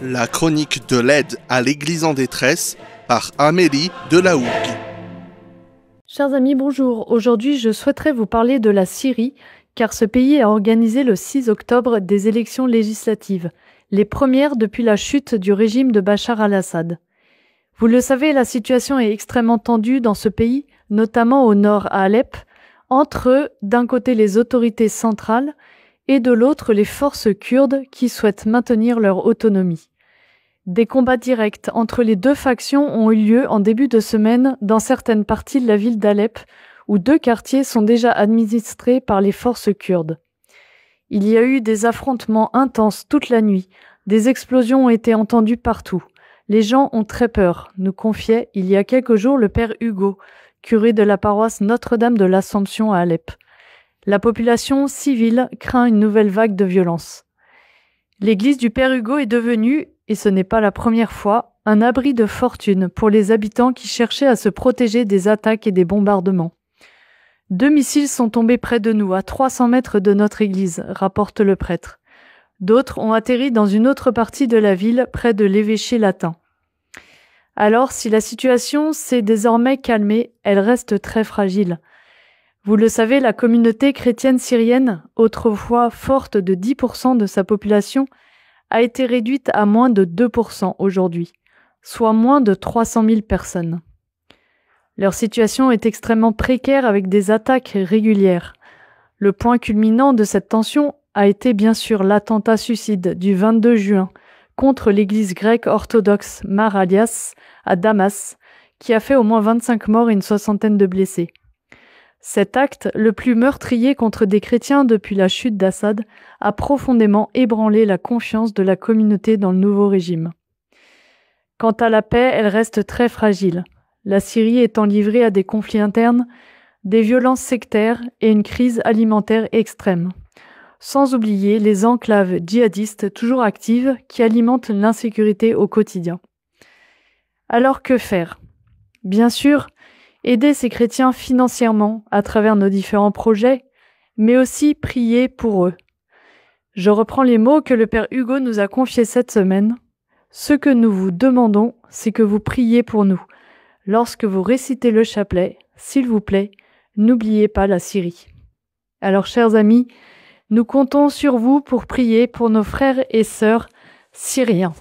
La chronique de l'aide à l'Église en détresse par Amélie Delahougue. Chers amis, bonjour. Aujourd'hui, je souhaiterais vous parler de la Syrie, car ce pays a organisé le 6 octobre des élections législatives, les premières depuis la chute du régime de Bachar al-Assad. Vous le savez, la situation est extrêmement tendue dans ce pays, notamment au nord à Alep, entre d'un côté les autorités centrales et de l'autre les forces kurdes qui souhaitent maintenir leur autonomie. Des combats directs entre les deux factions ont eu lieu en début de semaine dans certaines parties de la ville d'Alep, où 2 quartiers sont déjà administrés par les forces kurdes. Il y a eu des affrontements intenses toute la nuit, des explosions ont été entendues partout. Les gens ont très peur, nous confiait il y a quelques jours le père Hugo, curé de la paroisse Notre-Dame de l'Assomption à Alep. La population civile craint une nouvelle vague de violence. L'église du père Hugo est devenue, et ce n'est pas la première fois, un abri de fortune pour les habitants qui cherchaient à se protéger des attaques et des bombardements. 2 missiles sont tombés près de nous, à 300 mètres de notre église, rapporte le prêtre. D'autres ont atterri dans une autre partie de la ville, près de l'évêché latin. Alors, si la situation s'est désormais calmée, elle reste très fragile. Vous le savez, la communauté chrétienne syrienne, autrefois forte de 10% de sa population, a été réduite à moins de 2% aujourd'hui, soit moins de 300 000 personnes. Leur situation est extrêmement précaire avec des attaques régulières. Le point culminant de cette tension a été bien sûr l'attentat suicide du 22 juin contre l'église grecque orthodoxe Mar Elias à Damas, qui a fait au moins 25 morts et une 60aine de blessés. Cet acte, le plus meurtrier contre des chrétiens depuis la chute d'Assad, a profondément ébranlé la confiance de la communauté dans le nouveau régime. Quant à la paix, elle reste très fragile, la Syrie étant livrée à des conflits internes, des violences sectaires et une crise alimentaire extrême. Sans oublier les enclaves djihadistes toujours actives qui alimentent l'insécurité au quotidien. Alors que faire ? Bien sûr, aider ces chrétiens financièrement à travers nos différents projets, mais aussi prier pour eux. Je reprends les mots que le père Hugo nous a confiés cette semaine. Ce que nous vous demandons, c'est que vous priez pour nous. Lorsque vous récitez le chapelet, s'il vous plaît, n'oubliez pas la Syrie. Alors, chers amis, nous comptons sur vous pour prier pour nos frères et sœurs syriens.